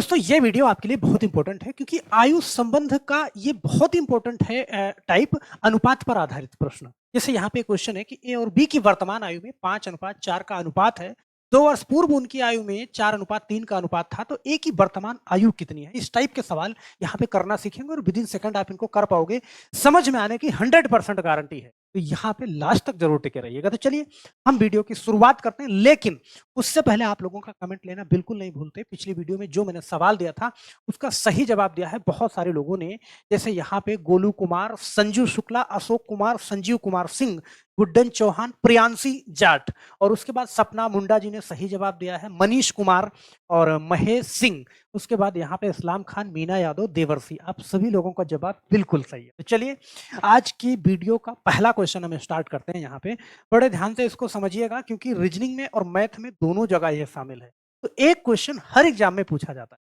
दोस्तों ये वीडियो आपके लिए बहुत इंपॉर्टेंट है क्योंकि आयु संबंध का ये बहुत इंपॉर्टेंट है टाइप अनुपात पर आधारित प्रश्न। जैसे यहाँ पे क्वेश्चन है कि ए और बी की वर्तमान आयु में 5:4 का अनुपात है। 2 वर्ष पूर्व उनकी आयु में 4:3 का अनुपात था, तो ए की वर्तमान आयु कितनी है? इस टाइप के सवाल यहाँ पे करना सीखेंगे और विद इन सेकंड आप इनको कर पाओगे। समझ में आने की 100% गारंटी है। तो यहाँ पे लास्ट तक जरूर टिके रहिएगा। तो चलिए हम वीडियो की शुरुआत करते हैं, लेकिन उससे पहले आप लोगों का कमेंट लेना बिल्कुल नहीं भूलते। पिछली वीडियो में जो मैंने सवाल दिया था उसका सही जवाब दिया है बहुत सारे लोगों ने। जैसे यहाँ पे गोलू कुमार, संजू शुक्ला, अशोक कुमार, संजीव कुमार सिंह, गुड्डन चौहान, प्रियांशी जाट, और उसके बाद सपना मुंडा जी ने सही जवाब दिया है, मनीष कुमार और महेश सिंह। उसके बाद यहाँ पे इस्लाम खान, मीना यादव, देवर्षि, आप सभी लोगों का जवाब बिल्कुल सही है। तो चलिए आज की वीडियो का पहला क्वेश्चन हम स्टार्ट करते हैं। यहाँ पे बड़े ध्यान से इसको समझिएगा क्योंकि रीजनिंग में और मैथ में दोनों जगह ये शामिल है। तो एक क्वेश्चन हर एग्जाम में पूछा जाता है।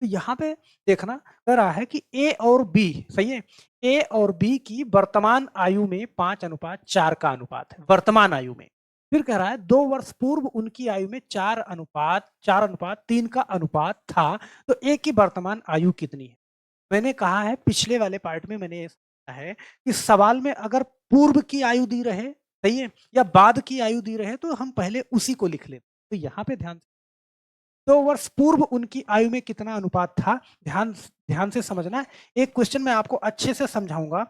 तो यहाँ पे देखना कह रहा है कि ए और बी, सही है, ए और बी की वर्तमान आयु में 5:4 का अनुपात है वर्तमान आयु में। फिर कह रहा है 2 वर्ष पूर्व उनकी आयु में 4:3 का अनुपात था, तो ए की वर्तमान आयु कितनी है? मैंने कहा है पिछले वाले पार्ट में, मैंने ये कहा है कि सवाल में अगर पूर्व की आयु दी रहे, सही है, या बाद की आयु दी रहे, तो हम पहले उसी को लिख लेते। तो यहाँ पे ध्यान, 2 वर्ष पूर्व उनकी आयु में कितना अनुपात था, ध्यान ध्यान से समझना है। एक क्वेश्चन मैं आपको अच्छे से समझाऊंगा।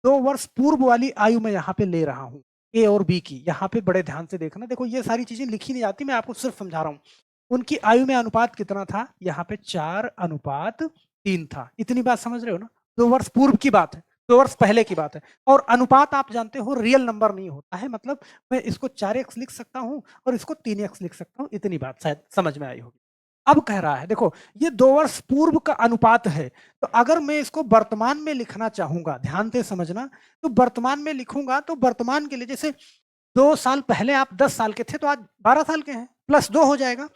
2 वर्ष पूर्व वाली आयु मैं यहाँ पे ले रहा हूँ ए और बी की। यहाँ पे बड़े ध्यान से देखना। देखो ये सारी चीजें लिखी नहीं जाती, मैं आपको सिर्फ समझा रहा हूँ। उनकी आयु में अनुपात कितना था? यहाँ पे 4:3 था। इतनी बात समझ रहे हो ना? 2 वर्ष पूर्व की बात है, 2 वर्ष पहले की बात है। और अनुपात आप जानते हो रियल नंबर नहीं होता है, मतलब मैं इसको 4x लिख सकता हूँ और इसको 3x लिख सकता हूँ। इतनी बात शायद समझ में आई होगी। अब कह रहा है देखो ये 2 वर्ष पूर्व का अनुपात है, तो अगर मैं इसको वर्तमान में लिखना चाहूंगा, ध्यान से समझना, तो वर्तमान में लिखूंगा तो वर्तमान के लिए जैसे 2 साल पहले आप 10 साल के थे तो आज 12 साल के हैं, +2 हो जाएगा।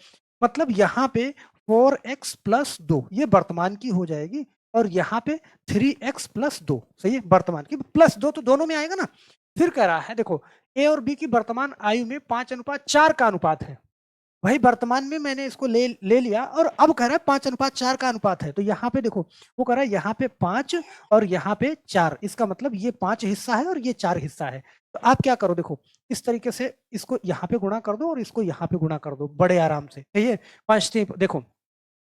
मतलब यहाँ पे 4x + 2 ये वर्तमान की हो जाएगी, और यहाँ पे 3x + 2, सही है, वर्तमान की +2 तो दोनों में आएगा ना। फिर कह रहा है देखो ए और बी की वर्तमान आयु में 5:4 का अनुपात है। वही वर्तमान में मैंने इसको ले ले लिया और अब कह रहा है 5:4 का अनुपात है। तो यहाँ पे देखो वो कह रहा है यहाँ पे 5 और यहाँ पे 4, इसका मतलब ये 5 हिस्सा है और ये 4 हिस्सा है। तो आप क्या करो, देखो इस तरीके से इसको यहाँ पे गुणा कर दो और इसको यहाँ पे गुणा कर दो बड़े आराम से, सही है। 5 देखो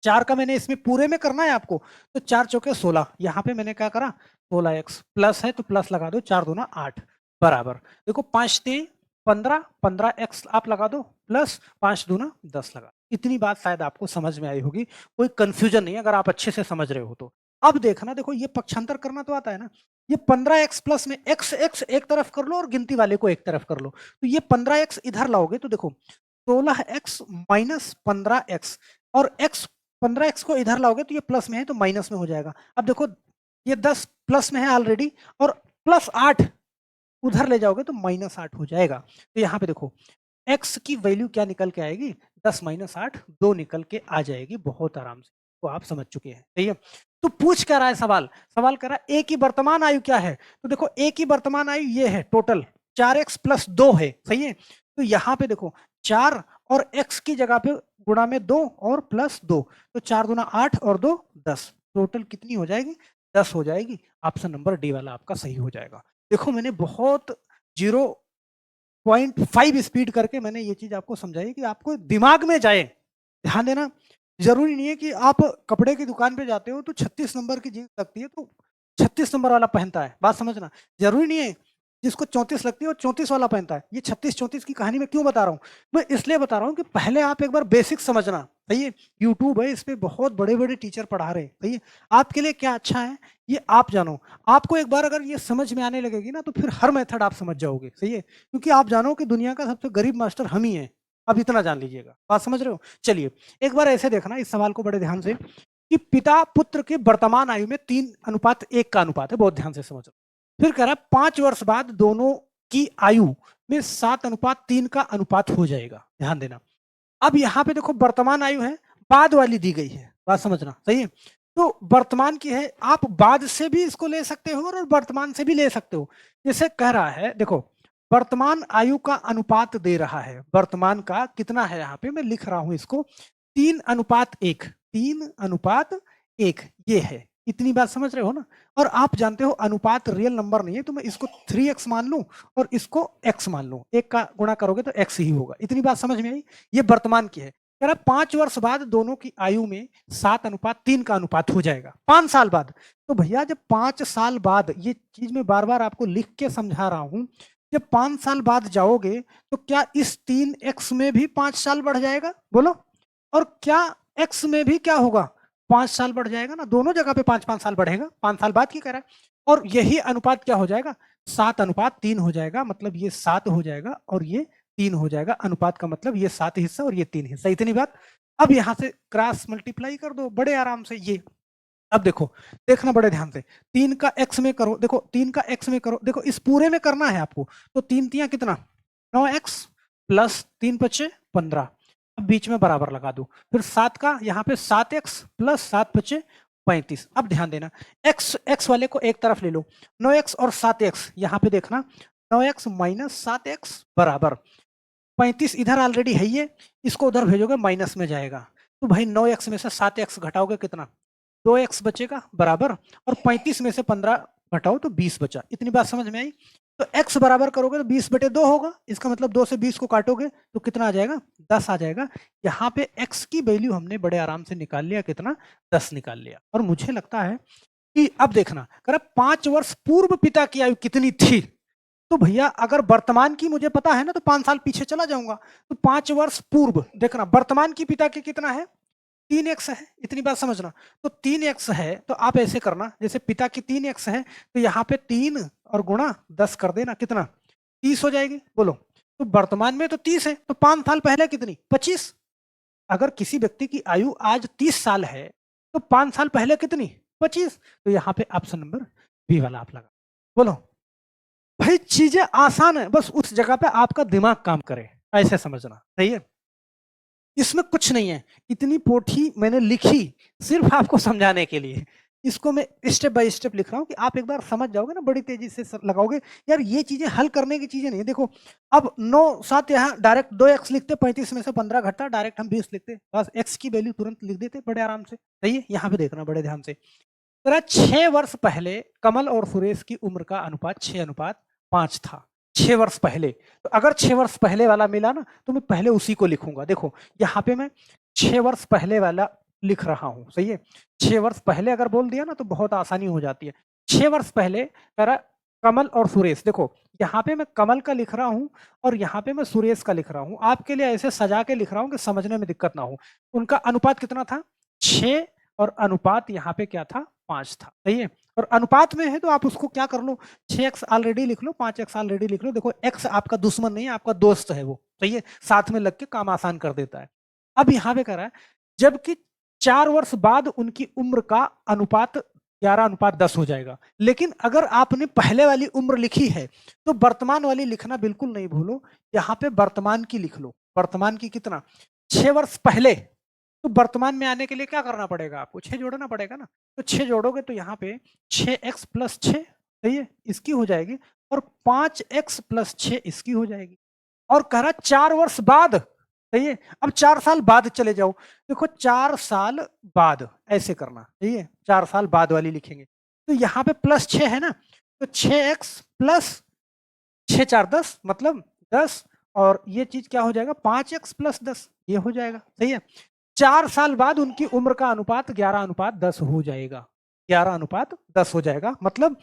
4 का मैंने इसमें पूरे में करना है आपको, तो 4 चौके 16, यहाँ पे मैंने क्या करा 16x, प्लस है तो प्लस लगा दो, 4 दूना 8 बराबर। देखो 5 3 15, 15x आप लगा दो, प्लस 5 दूना 10 लगा। इतनी बात शायद आपको समझ में आई होगी, कोई कंफ्यूजन नहीं अगर आप अच्छे से समझ रहे हो तो। अब देखना, देखो ये पक्षांतर करना तो आता है ना। ये 15x प्लस में x x एक तरफ कर लो और गिनती वाले को एक तरफ कर लो। तो ये 15x इधर लाओगे तो देखो 16x माइनस 15x, और x 15x को इधर लाओगे तो ये प्लस में है तो माइनस में हो जाएगा। अब देखो ये 10 प्लस में है ऑलरेडी, और +8 उधर ले जाओगे तो -8 हो जाएगा। तो यहाँ पे देखो x की वैल्यू क्या निकल के आएगी, 10 - 8 2 निकल के आ जाएगी बहुत आराम से। तो आप समझ चुके हैं, सही है। तो पूछ क्या रहा है सवाल, सवाल कर रहा है ए की वर्तमान आयु क्या है। तो देखो ए की वर्तमान आयु ये है, टोटल 4x + 2 है, सही है। तो यहाँ पे देखो 4 और x की जगह पे गुणा में 2 और +2, तो 4 दूना 8 और 2 10, टोटल कितनी हो जाएगी, 10 हो जाएगी। ऑप्शन नंबर डी वाला आपका सही हो जाएगा। देखो मैंने बहुत 0.5 स्पीड करके मैंने ये चीज आपको समझाई कि आपको दिमाग में जाए। ध्यान देना, जरूरी नहीं है कि आप कपड़े की दुकान पे जाते हो तो 36 नंबर की जीन्स लगती है तो 36 नंबर वाला पहनता है, बात समझना। जरूरी नहीं है जिसको 34 लगती है वो 34 वाला पहनता है। ये 36-34 की कहानी मैं क्यों बता रहा हूँ, मैं इसलिए बता रहा हूँ कि पहले आप एक बार बेसिक समझना, सही है। यूट्यूब है, इस पे बहुत बड़े बड़े टीचर पढ़ा रहे हैं, सही है। आपके लिए क्या अच्छा है ये आप जानो। आपको एक बार अगर ये समझ में आने लगेगी ना तो फिर हर मेथड आप समझ जाओगे, सही है। क्योंकि आप जानो कि दुनिया का सबसे गरीब मास्टर हम ही हैं, अब इतना जान लीजिएगा, बात समझ रहे हो। चलिए एक बार ऐसे देखना इस सवाल को बड़े ध्यान से, कि पिता पुत्र के वर्तमान आयु में 3:1 का अनुपात है, बहुत ध्यान से समझो। फिर कह रहा है 5 वर्ष बाद दोनों की आयु में 7:3 का अनुपात हो जाएगा, ध्यान देना। अब यहाँ पे देखो वर्तमान आयु है, बाद वाली दी गई है, बात समझना, सही है। तो वर्तमान की है, आप बाद से भी इसको ले सकते हो और वर्तमान से भी ले सकते हो। जैसे कह रहा है देखो वर्तमान आयु का अनुपात दे रहा है, वर्तमान का कितना है, यहाँ पे मैं लिख रहा हूं इसको 3:1, 3:1 ये है। इतनी बात समझ रहे हो ना? और आप जानते हो अनुपात रियल नंबर नहीं है, तो मैं इसको 3x मान लूं और इसको x मान लूं, एक का गुणा करोगे तो x ही होगा। इतनी बात समझ में आई? ये वर्तमान की है। कह रहा 5 वर्ष बाद दोनों की आयु में 7:3 का अनुपात हो जाएगा, 5 साल बाद। तो भैया जब 5 साल बाद, ये चीज मैं बार बार आपको लिख के समझा रहा हूं, जब 5 साल बाद जाओगे तो क्या इस 3x में भी 5 साल बढ़ जाएगा? बोलो। और क्या x में भी क्या होगा? 5 साल बढ़ जाएगा ना, दोनों जगह पे 5-5 साल बढ़ेगा, 5 साल बाद की कह रहा है। और यही अनुपात क्या हो जाएगा? 7:3 हो जाएगा, मतलब ये 7 हो जाएगा और ये 3 हो जाएगा। अनुपात का मतलब ये 7 हिस्सा और ये 3 हिस्सा। इतनी बात। अब यहां से क्रॉस मल्टीप्लाई कर दो बड़े आराम से। ये अब देखो, देखना बड़े ध्यान से, 3 का x में करो, देखो 3 का x में करो, देखो इस पूरे में करना है आपको। तो 3 तियां कितना? 9x प्लस 3 पचे 15। अब बीच में बराबर लगा दो। फिर 7 का यहाँ पे 7x प्लस 7 पचे 35। अब ध्यान देना, x वाले को एक तरफ ले लो, 9x और 7x यहाँ पे देखना, 9x माइनस 7x बराबर 35। इधर ऑलरेडी है ये, इसको उधर भेजोगे माइनस में जाएगा। तो भाई 9x में से 7x घटाओगे कितना? 2x बचेगा बराबर, और 35 में से 15 घटाओ तो 20 बचा। इतनी बात समझ में आई? तो x बराबर करोगे तो 20/2 होगा। इसका मतलब 2 से 20 को काटोगे तो कितना आ जाएगा? 10 आ जाएगा। यहाँ पे x की वैल्यू हमने बड़े आराम से निकाल लिया, कितना? 10 निकाल लिया। और मुझे लगता है कि अब देखना, कर 5 वर्ष पूर्व पिता की आयु कितनी थी? तो भैया अगर वर्तमान की मुझे पता है ना, तो 5 साल पीछे चला जाऊंगा। तो 5 वर्ष पूर्व देखना, वर्तमान की पिता की कितना है? 3x है। इतनी बात समझना। तो 3x है तो आप ऐसे करना, जैसे पिता की 3x है तो यहाँ पे 3 और गुणा 10 कर देना, कितना? 30 हो जाएगी। बोलो। तो वर्तमान में तो 30 है, तो 5 साल पहले कितनी? 25। अगर किसी व्यक्ति की आयु आज 30 साल है तो 5 साल पहले कितनी? 25। तो यहाँ पे ऑप्शन नंबर बी वाला आप लगा। बोलो। भाई चीजें आसान है, बस उस जगह पे आपका दिमाग काम करे, ऐसे समझना। सही है? इसमें कुछ नहीं है। इतनी पोथी मैंने लिखी सिर्फ आपको समझाने के लिए। इसको मैं स्टेप बाय स्टेप लिख रहा हूँ कि आप एक बार समझ जाओगे ना, बड़ी तेजी से लगाओगे। यार ये चीजें हल करने की चीजें नहीं है। देखो अब 9 7 यहाँ डायरेक्ट 2x लिखते, 35 में से 15 घटता, डायरेक्ट हम 20 लिखते, बस x की वैल्यू तुरंत लिख देते बड़े आराम से। सही है? यहाँ पे देखना बड़े ध्यान से। 6 वर्ष पहले कमल और सुरेश की उम्र का अनुपात 6:5 था। 6 वर्ष पहले। तो अगर 6 वर्ष पहले वाला मिला ना, तो मैं पहले उसी को लिखूंगा। देखो यहाँ पे मैं 6 वर्ष पहले वाला लिख रहा हूं। सही है? 6 वर्ष पहले अगर बोल दिया ना तो बहुत आसानी हो जाती है। 6 वर्ष पहले करा कमल और सुरेश। देखो यहाँ पे मैं कमल का लिख रहा हूं और यहाँ पे मैं सुरेश का लिख रहा हूं। आपके लिए ऐसे सजा के लिख रहा हूं कि समझने में दिक्कत ना हो। उनका अनुपात कितना था? 6, और अनुपात यहाँ पे क्या था? 5 था। सही है? और अनुपात में है तो आप उसको क्या कर लो, 6x ऑलरेडी लिख लो, 5x ऑलरेडी लिख लो। देखो x आपका दुश्मन नहीं है, आपका दोस्त है वो। सही है? साथ में लग के काम आसान कर देता है। अब यहाँ पे कह रहा है जबकि 4 वर्ष बाद उनकी उम्र का अनुपात 11:10 हो जाएगा। लेकिन अगर आपने पहले वाली उम्र लिखी है तो वर्तमान वाली लिखना बिल्कुल नहीं भूलो। यहाँ पे वर्तमान की लिख लो। वर्तमान की कितना? 6 वर्ष पहले। तो वर्तमान में आने के लिए क्या करना पड़ेगा? आपको 6 जोड़ना पड़ेगा ना। तो 6 जोड़ोगे तो यहाँ पे 6x प्लस 6, सही है, इसकी हो जाएगी, और 5x प्लस 6 इसकी हो जाएगी। और कह रहा 4 वर्ष बाद। सही है? अब 4 साल बाद चले जाओ। देखो 4 साल बाद ऐसे करना। सही है? 4 साल बाद वाली लिखेंगे तो यहाँ पे प्लस 6 है ना, तो 6x प्लस 6 4 10 मतलब 10, और ये चीज क्या हो जाएगा? 5x प्लस 10 ये हो जाएगा। सही है? 4 साल बाद उनकी उम्र का अनुपात 11:10 हो जाएगा। 11:10 हो जाएगा, मतलब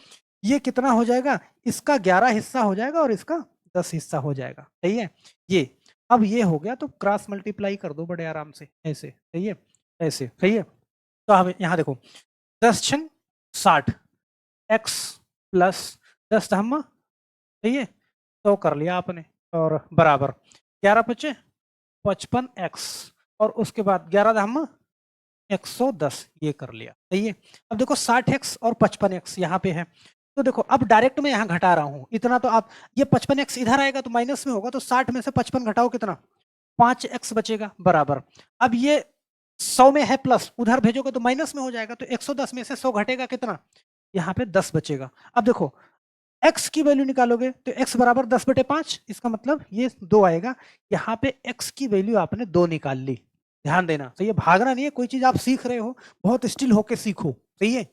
ये कितना हो जाएगा? इसका 11 हिस्सा हो जाएगा और इसका 10 हिस्सा हो जाएगा। सही है? ये अब ये हो गया, तो क्रॉस मल्टीप्लाई कर दो बड़े आराम से ऐसे। सही है? ऐसे। सही है? तो हम यहाँ देखो 10 छंग 60, x प्लस 10 हम, सही है, 100 कर लिया आपने, और बराबर 11 पचे 55x, और उसके बाद 11 धाम 110 ये कर लिया। सही है? अब देखो 60x और 55x यहाँ पे है। तो देखो अब डायरेक्ट मैं यहाँ घटा रहा हूँ इतना, तो आप ये 55x इधर आएगा तो माइनस में होगा, तो 60 में से 55 घटाओ कितना? 5x बचेगा बराबर। अब ये 100 में है प्लस, उधर भेजोगे तो माइनस में हो जाएगा, तो 110 में से 100 घटेगा कितना? यहाँ पे 10 बचेगा। अब देखो x की वैल्यू निकालोगे तो x बराबर 10/5, इसका मतलब ये 2 आएगा। यहाँ पे x की वैल्यू आपने 2 निकाल ली। ध्यान देना, सही है, भागना नहीं है, कोई चीज आप सीख रहे हो बहुत स्टिल होके सीखो, सही है।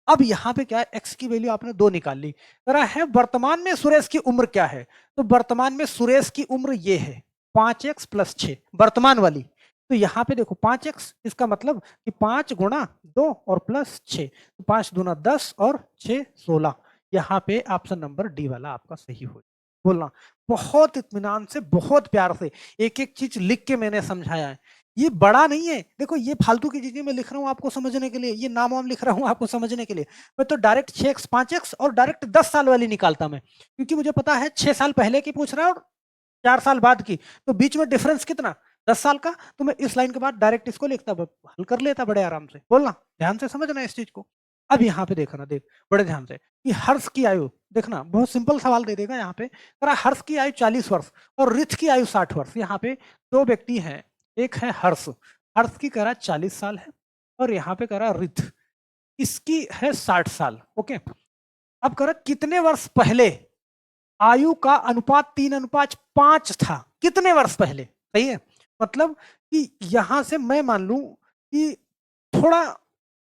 अब यहाँ पे क्या है, x की वैल्यू आपने 2 निकाल ली, करा है वर्तमान में सुरेश की उम्र क्या है, तो वर्तमान में सुरेश की उम्र ये है 5x + 6 वर्तमान वाली। तो यहाँ पे देखो 5x, इसका मतलब कि 5 गुणा 2 और प्लस 6, तो 5 दूना 10 और 6 16। यहाँ पे ऑप्शन नंबर डी वाला आपका सही हो। बोलना बहुत इत्मीनान से, बहुत प्यार से, एक एक चीज लिख के मैंने समझाया है। ये बड़ा नहीं है, देखो ये फालतू की चीजें मैं लिख रहा हूँ आपको समझने के लिए, ये नाम वाम लिख रहा हूँ आपको समझने के लिए। मैं तो डायरेक्ट 6x 5x और डायरेक्ट 10 साल वाली निकालता मैं, क्योंकि मुझे पता है 6 साल पहले की पूछ रहा है और 4 साल बाद की, तो बीच में डिफरेंस कितना, 10 साल का। तो मैं इस लाइन के बाद डायरेक्ट इसको लिखता, हल कर लेता बड़े आराम से। बोलना ध्यान से समझना इस चीज को। अब यहाँ पे देखना, देख बड़े ध्यान से, कि हर्ष की आयु देखना, बहुत सिंपल सवाल दे देगा यहाँ पे, करा हर्ष की आयु 40 वर्ष और रिथ की आयु 60 वर्ष। यहाँ पे दो व्यक्ति हैं, एक है हर्ष, हर्ष की करा 40 साल है और यहाँ पे करा रिथ, इसकी है 60 साल। ओके, अब करा कितने वर्ष पहले आयु का अनुपात 3:5 था, कितने वर्ष पहले, सही है। मतलब कि यहां से मैं मान लूं कि थोड़ा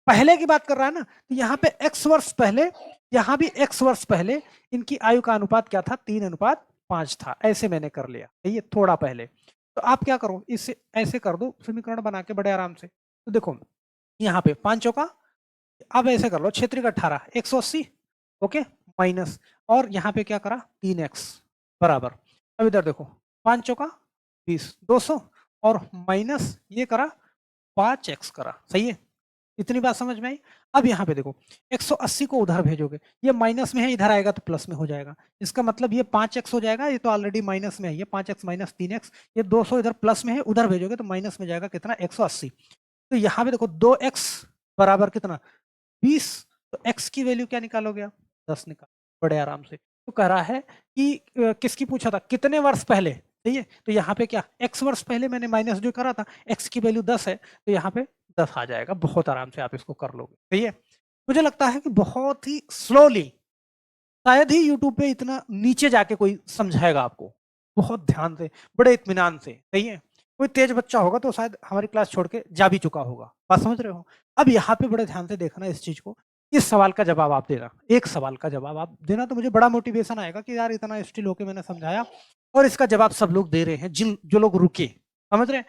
पहले की बात कर रहा है ना, तो यहाँ पे x वर्ष पहले, यहाँ भी x वर्ष पहले इनकी आयु का अनुपात क्या था, 3:5 था, ऐसे मैंने कर लिया, सही है, थोड़ा पहले। तो आप क्या करो, इसे ऐसे कर दो समीकरण बना के बड़े आराम से। तो देखो यहाँ पे 5 चौका, अब ऐसे कर लो, क्षेत्रीय 18 180, ओके, माइनस, और यहाँ पे क्या करा 3x बराबर। अब इधर देखो 5 चौका 20 200 और माइनस ये करा 5x करा, सही है, इतनी बात समझ में आई। अब यहाँ पे देखो 180 को उधर भेजोगे, ये माइनस में है, इधर आएगा तो प्लस में हो जाएगा, इसका मतलब ये 5x हो जाएगा, ये तो ऑलरेडी माइनस में है, ये 5x माइनस 3x, ये 200 इधर प्लस में है, उधर भेजोगे तो माइनस में जाएगा कितना 180। तो यहाँ पे देखो 2x बराबर कितना 20, तो x की वैल्यू क्या निकालोगे आप, 10 निकाल बड़े आराम से। तो कह रहा है कि किसकी पूछा था, कितने वर्ष पहले, सही है, तो यहाँ पे क्या x वर्ष पहले मैंने माइनस जो करा था, x की वैल्यू 10 है, तो यहाँ पे 10 आ जाएगा, बहुत आराम से आप इसको कर लोगे, सही है। मुझे लगता है कि बहुत ही स्लोली, शायद ही यूट्यूब पे इतना नीचे जाके कोई समझाएगा आपको, बहुत ध्यान से, बड़े इत्मीनान से, सही है। कोई तेज बच्चा होगा तो शायद हमारी क्लास छोड़ के जा भी चुका होगा, बात समझ रहे हो। अब यहाँ पे बड़े ध्यान से देखना इस चीज को, इस सवाल का जवाब आप देना, एक सवाल का जवाब आप देना, तो मुझे बड़ा मोटिवेशन आएगा कि यार इतना स्टिल होके मैंने समझाया और इसका जवाब सब लोग दे रहे हैं, जिन जो लोग रुके, समझ रहे हैं।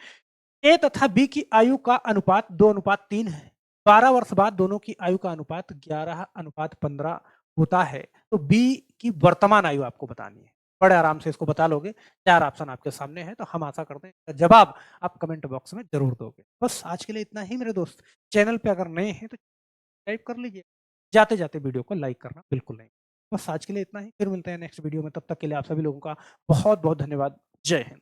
ए तथा बी की आयु का अनुपात 2:3 है, 12 वर्ष बाद दोनों की आयु का अनुपात 11:15 होता है, तो बी की वर्तमान आयु आपको बतानी है। बड़े आराम से इसको बता लोगे, 4 ऑप्शन आपके सामने है, तो हम आशा करते हैं जवाब आप कमेंट बॉक्स में जरूर दोगे। बस आज के लिए इतना ही मेरे दोस्त, चैनल पे अगर नए हैं तो सब्सक्राइब कर लीजिए, जाते जाते वीडियो को लाइक करना बिल्कुल नहीं। बस आज के लिए इतना ही, फिर मिलते हैं नेक्स्ट वीडियो में, तब तक के लिए आप सभी लोगों का बहुत बहुत धन्यवाद। जय हिंद।